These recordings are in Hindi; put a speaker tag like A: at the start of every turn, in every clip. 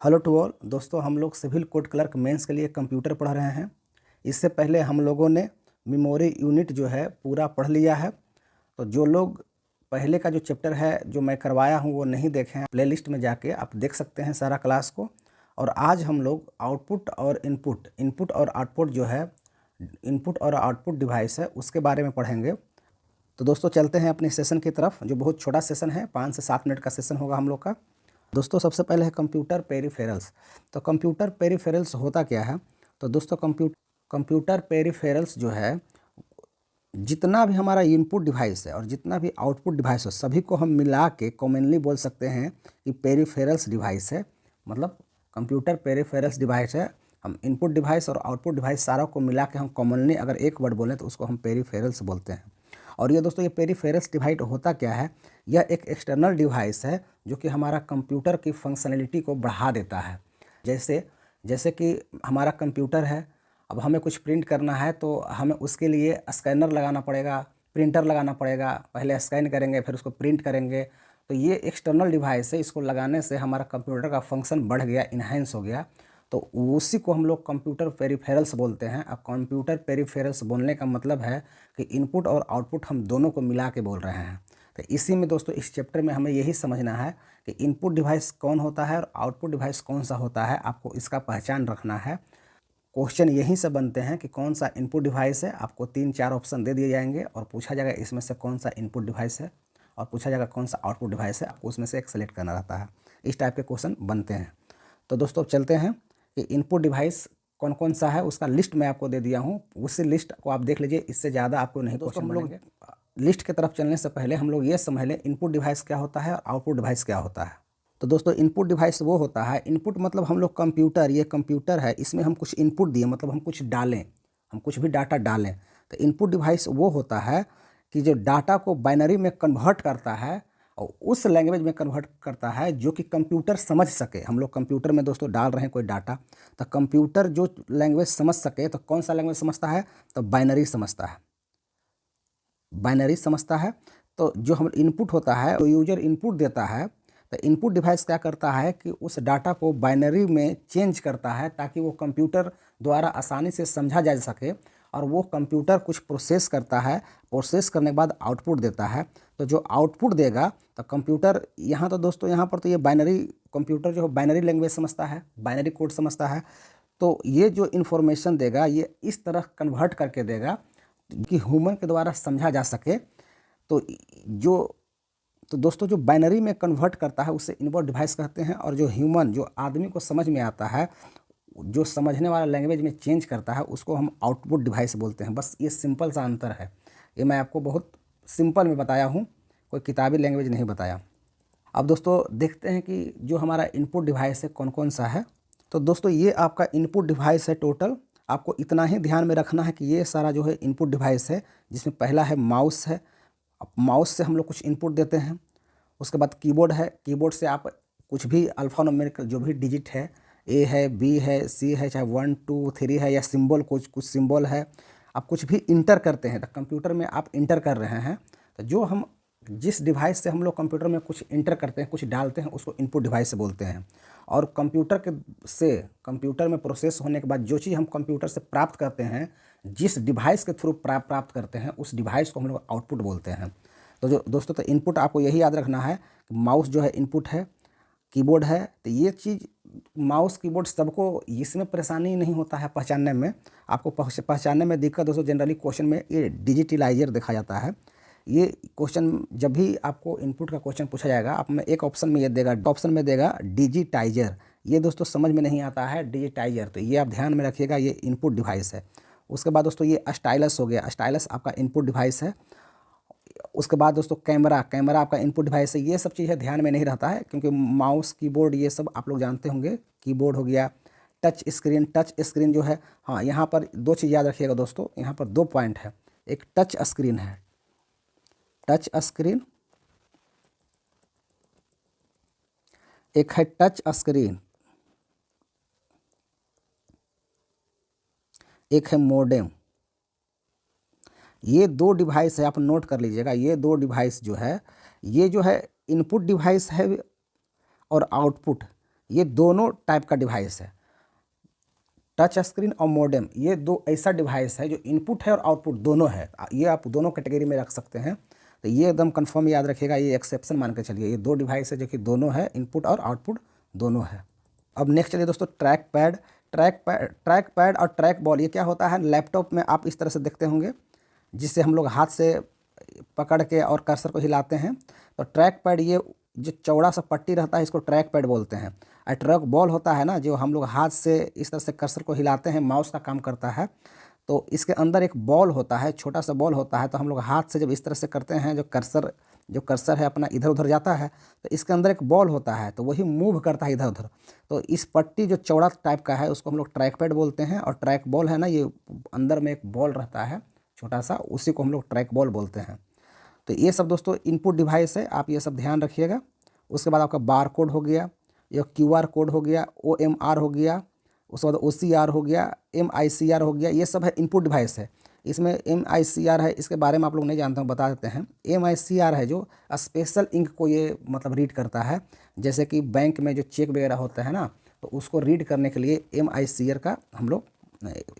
A: हेलो टू ऑल दोस्तों, हम लोग सिविल कोड क्लर्क मेंस के लिए कंप्यूटर पढ़ रहे हैं। इससे पहले हम लोगों ने मेमोरी यूनिट जो है पूरा पढ़ लिया है। तो जो लोग पहले का जो चैप्टर है जो मैं करवाया हूँ वो नहीं देखे हैं, प्लेलिस्ट में जाके आप देख सकते हैं सारा क्लास को। और आज हम लोग आउटपुट और इनपुट और आउटपुट जो है, इनपुट और आउटपुट डिवाइस है, उसके बारे में पढ़ेंगे। तो दोस्तों चलते हैं अपने सेशन की तरफ, जो बहुत छोटा सेशन है, 5 से 7 मिनट का सेशन होगा हम लोग का। दोस्तों सबसे पहले है कंप्यूटर पेरिफेरल्स। तो कंप्यूटर पेरिफेरल्स होता क्या है? तो दोस्तों कंप्यूटर पेरिफेरल्स जो है, जितना भी हमारा इनपुट डिवाइस है और जितना भी आउटपुट डिवाइस है, सभी को हम मिला के कॉमनली बोल सकते हैं कि पेरिफेरल्स डिवाइस है। मतलब कंप्यूटर पेरिफेरल्स डिवाइस है। हम इनपुट डिवाइस और आउटपुट डिवाइस सारा को मिला के हम कॉमनली अगर एक वर्ड बोलें तो उसको हम पेरिफेरल्स बोलते हैं। और ये दोस्तों, ये पेरिफेरल्स डिवाइस होता क्या है? यह एक एक्सटर्नल डिवाइस है जो कि हमारा कंप्यूटर की फंक्शनलिटी को बढ़ा देता है। जैसे कि हमारा कंप्यूटर है, अब हमें कुछ प्रिंट करना है तो हमें उसके लिए स्कैनर लगाना पड़ेगा, प्रिंटर लगाना पड़ेगा। पहले स्कैन करेंगे फिर उसको प्रिंट करेंगे। तो ये एक्सटर्नल डिवाइस है, इसको लगाने से हमारा कंप्यूटर का फंक्शन बढ़ गया, इन्हेंस हो गया। तो उसी को हम लोग कंप्यूटर पेरिफेरल्स बोलते हैं। अब कंप्यूटर पेरिफेरल्स बोलने का मतलब है कि इनपुट और आउटपुट हम दोनों को मिला के बोल रहे हैं। तो इसी में दोस्तों, इस चैप्टर में हमें यही समझना है कि इनपुट डिवाइस कौन होता है और आउटपुट डिवाइस कौन सा होता है। आपको इसका पहचान रखना है। क्वेश्चन यहीं से बनते हैं कि कौन सा इनपुट डिवाइस है। आपको 3-4 ऑप्शन दे दिए जाएंगे और पूछा जाएगा इसमें से कौन सा इनपुट डिवाइस है, और पूछा जाएगा कौन सा आउटपुट डिवाइस है। आपको उसमें से एक सेलेक्ट करना रहता है। इस टाइप के क्वेश्चन बनते हैं। तो दोस्तों चलते हैं कि इनपुट डिवाइस कौन कौन सा है, उसका लिस्ट मैं आपको दे दिया हूँ। उसी लिस्ट को आप देख लीजिए, इससे ज़्यादा आपको नहीं क्वेश्चन बनेंगे। लिस्ट की तरफ चलने से पहले हम लोग ये समझ लें इनपुट डिवाइस क्या होता है और आउटपुट डिवाइस क्या होता है। तो दोस्तों इनपुट डिवाइस वो होता है, इनपुट मतलब हम लोग कंप्यूटर, ये कंप्यूटर है, इसमें हम कुछ इनपुट दिए, मतलब हम कुछ डालें, हम कुछ भी डाटा डालें। तो इनपुट डिवाइस वो होता है कि जो डाटा को बाइनरी में कन्वर्ट करता है और उस लैंग्वेज में कन्वर्ट करता है जो कि कंप्यूटर समझ सके। हम लोग कंप्यूटर में दोस्तों डाल रहे हैं कोई डाटा, तो कंप्यूटर जो लैंग्वेज समझ सके, तो कौन सा लैंग्वेज समझता है? तो बाइनरी समझता है, बाइनरी समझता है। तो जो हम इनपुट होता है, तो यूजर इनपुट देता है, तो इनपुट डिवाइस क्या करता है कि उस डाटा को बाइनरी में चेंज करता है ताकि वो कंप्यूटर द्वारा आसानी से समझा जा सके। और वो कंप्यूटर कुछ प्रोसेस करता है, प्रोसेस करने के बाद आउटपुट देता है। तो जो आउटपुट देगा तो कंप्यूटर, यहाँ तो दोस्तों यहाँ पर तो ये बाइनरी, कंप्यूटर जो है बाइनरी लैंग्वेज समझता है, बाइनरी कोड समझता है। तो ये जो इन्फॉर्मेशन देगा ये इस तरह कन्वर्ट करके देगा कि ह्यूमन के द्वारा समझा जा सके। तो दोस्तों जो बाइनरी में कन्वर्ट करता है उसे इनपुट डिवाइस कहते हैं। और जो ह्यूमन, जो आदमी को समझ में आता है, जो समझने वाला लैंग्वेज में चेंज करता है, उसको हम आउटपुट डिवाइस बोलते हैं। बस ये सिंपल सा अंतर है। ये मैं आपको बहुत सिंपल में बताया हूँ, कोई किताबी लैंग्वेज नहीं बताया। अब दोस्तों देखते हैं कि जो हमारा इनपुट डिवाइस है कौन कौन सा है। तो दोस्तों ये आपका इनपुट डिवाइस है टोटल। आपको इतना ही ध्यान में रखना है कि ये सारा जो है इनपुट डिवाइस है, जिसमें पहला है माउस है। अब माउस से हम लोग कुछ इनपुट देते हैं। उसके बाद कीबोर्ड है, कीबोर्ड से आप कुछ भी अल्फ़ान्यूमेरिकल जो भी डिजिट है, ए है, बी है, सी है, चाहे 1 2 3 है, या सिंबल, कुछ सिंबल है, आप कुछ भी इंटर करते हैं। तो कंप्यूटर में आप इंटर कर रहे हैं, तो जो हम जिस डिवाइस से हम लोग कंप्यूटर में कुछ इंटर करते हैं, कुछ डालते हैं, उसको इनपुट डिवाइस बोलते हैं। और कंप्यूटर में प्रोसेस होने के बाद जो चीज़ हम कंप्यूटर से प्राप्त करते हैं, जिस डिवाइस के थ्रू प्राप्त करते हैं, उस डिवाइस को हम लोग आउटपुट बोलते हैं। तो जो दोस्तों, तो इनपुट आपको यही याद रखना है कि माउस जो है इनपुट है, कीबोर्ड है। तो ये चीज़ माउस कीबोर्ड सबको, इसमें परेशानी नहीं होता है पहचानने में। आपको पहचानने में दिक्कत दोस्तों, जनरली क्वेश्चन में ये डिजिटलाइजर देखा जाता है। ये क्वेश्चन जब भी आपको इनपुट का क्वेश्चन पूछा जाएगा, आप में एक ऑप्शन में ये देगा, ऑप्शन में देगा डिजिटाइजर। ये दोस्तों समझ में नहीं आता है डिजिटाइजर, तो ये आप ध्यान में रखिएगा, ये इनपुट डिवाइस है। उसके बाद दोस्तों ये स्टाइलस हो गया, स्टाइलस आपका इनपुट डिवाइस है। उसके बाद दोस्तों कैमरा आपका इनपुट डिवाइस है। ये सब चीज़ें ध्यान में नहीं रहता है क्योंकि माउस, कीबोर्ड, ये सब आप लोग जानते होंगे। कीबोर्ड हो गया, टच स्क्रीन जो है, हाँ यहाँ पर 2 चीज़ याद रखिएगा दोस्तों, यहाँ पर 2 पॉइंट है। एक टच स्क्रीन है, टच स्क्रीन, एक है टच स्क्रीन, एक है मोडेम। ये 2 डिवाइस है, आप नोट कर लीजिएगा। ये 2 डिवाइस जो है, ये जो है इनपुट डिवाइस है और आउटपुट। ये दोनों टाइप का डिवाइस है, टच स्क्रीन और मॉडेम, ये दो ऐसा डिवाइस है जो इनपुट है और आउटपुट दोनों है। ये आप दोनों कैटेगरी में रख सकते हैं, तो ये एकदम कंफर्म याद रखिएगा, ये एक्सेप्शन मान के चलिए। ये दो डिवाइस है जो कि दोनों है, इनपुट और आउटपुट दोनों है। अब नेक्स्ट चलिए दोस्तों, ट्रैक पैड और ट्रैक बॉल। ये क्या होता है, लैपटॉप में आप इस तरह से देखते होंगे, जिससे हम लोग हाथ से पकड़ के और कर्सर को हिलाते हैं। तो ट्रैक पैड, ये जो चौड़ा सा पट्टी रहता है, इसको ट्रैक पैड बोलते हैं। और ट्रैक बॉल होता है ना, जो हम लोग हाथ से इस तरह से कर्सर को हिलाते हैं, माउस का काम करता है। तो इसके अंदर एक बॉल होता है, छोटा सा बॉल होता है। तो हम लोग हाथ से जब इस तरह से करते हैं, जो कर्सर है अपना इधर उधर जाता है, तो इसके अंदर एक बॉल होता है, तो वही मूव करता है इधर उधर। तो इस पट्टी जो चौड़ा टाइप का है, उसको हम लोग ट्रैक पैड बोलते हैं। और ट्रैक बॉल है ना, ये अंदर में एक बॉल रहता है छोटा सा, उसी को हम लोग ट्रैक बॉल बोलते हैं। तो ये सब दोस्तों इनपुट डिवाइस है, आप ये सब ध्यान रखिएगा। उसके बाद आपका बार कोड हो गया, या QR कोड हो गया, OMR हो गया, उसके बाद OCR हो गया, MICR हो गया, ये सब है इनपुट डिवाइस है। इसमें MICR है, इसके बारे में आप लोग नहीं जानते हो, बता देते हैं। MICR है जो स्पेशल इंक को ये मतलब रीड करता है, जैसे कि बैंक में जो चेक वगैरह होता है ना, तो उसको रीड करने के लिए MICR का हम लोग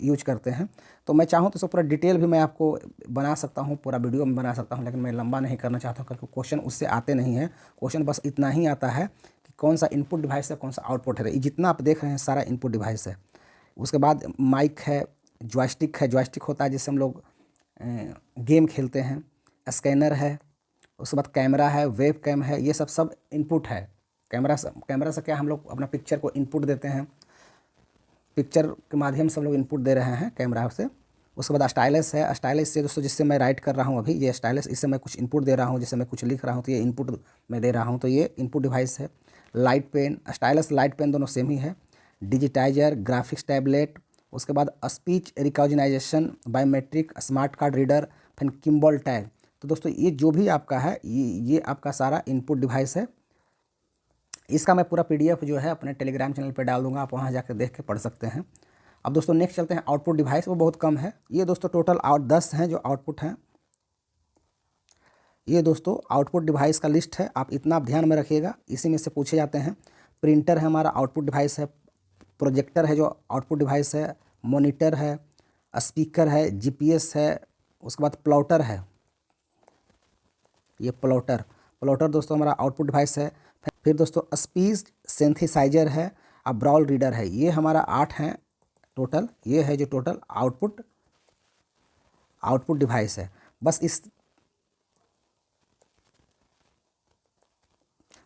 A: यूज करते हैं। तो मैं चाहूँ तो इसको पूरा डिटेल भी मैं आपको बना सकता हूँ, पूरा वीडियो में बना सकता हूँ, लेकिन मैं लंबा नहीं करना चाहता हूँ, क्योंकि क्वेश्चन उससे आते नहीं हैं। क्वेश्चन बस इतना ही आता है कि कौन सा इनपुट डिवाइस है, कौन सा आउटपुट है। ये जितना आप देख रहे हैं सारा इनपुट डिवाइस है। उसके बाद माइक है, जॉयस्टिक है, जॉयस्टिक होता है जिससे हम लोग गेम खेलते हैं। स्कैनर है, उसके बाद कैमरा है, वेब कैम है, ये सब इनपुट है। कैमरा से क्या हम लोग अपना पिक्चर को इनपुट देते हैं, पिक्चर के माध्यम से हम लोग इनपुट दे रहे हैं कैमरा से। उसके बाद स्टाइलस है, स्टाइलस से दोस्तों जिससे मैं राइट कर रहा हूँ अभी, ये स्टाइलस, इससे मैं कुछ इनपुट दे रहा हूँ, जैसे मैं कुछ लिख रहा हूँ तो ये इनपुट मैं दे रहा हूँ, तो ये इनपुट डिवाइस है। Light pen, stylus light pen दोनों सेम ही है। डिजिटाइजर, ग्राफिक्स टैबलेट, उसके बाद speech recognisation, biometric, smart card reader, फिर किम्बल टैग। तो दोस्तों ये जो भी आपका है, ये आपका सारा इनपुट डिवाइस है। इसका मैं पूरा PDF जो है अपने टेलीग्राम चैनल पे डाल दूंगा, आप वहाँ जाकर देख के पढ़ सकते हैं। अब दोस्तों नेक्स्ट चलते हैं, आउटपुट डिवाइस, वो बहुत कम है। ये दोस्तों टोटल 10 हैं जो आउटपुट हैं। ये दोस्तों आउटपुट डिवाइस का लिस्ट है, आप इतना ध्यान में रखिएगा, इसी में से पूछे जाते हैं। प्रिंटर है हमारा आउटपुट डिवाइस है, प्रोजेक्टर है जो आउटपुट डिवाइस है, मॉनिटर है, स्पीकर है, GPS है, उसके बाद प्लॉटर है। ये प्लॉटर दोस्तों हमारा आउटपुट डिवाइस है। फिर दोस्तों स्पीच सिंथेसाइजर है, अब ब्राउल रीडर है। ये हमारा 8 हैं टोटल, ये है जो टोटल आउटपुट डिवाइस है।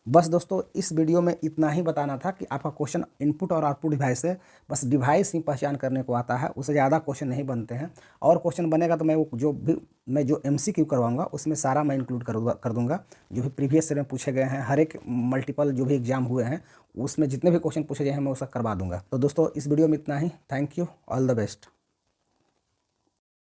A: बस दोस्तों इस वीडियो में इतना ही बताना था कि आपका क्वेश्चन इनपुट और आउटपुट डिवाइस है, बस डिवाइस ही पहचान करने को आता है, उससे ज़्यादा क्वेश्चन नहीं बनते हैं। और क्वेश्चन बनेगा तो मैं जो MCQ करवाऊंगा उसमें सारा मैं इंक्लूड कर दूंगा, जो भी प्रीवियस ईयर में पूछे गए हैं, हर एक मल्टीपल जो भी एग्जाम हुए हैं उसमें जितने भी क्वेश्चन पूछे गए हैं मैं उसका करवा दूंगा। तो दोस्तों इस वीडियो में इतना ही, thank you, all the best.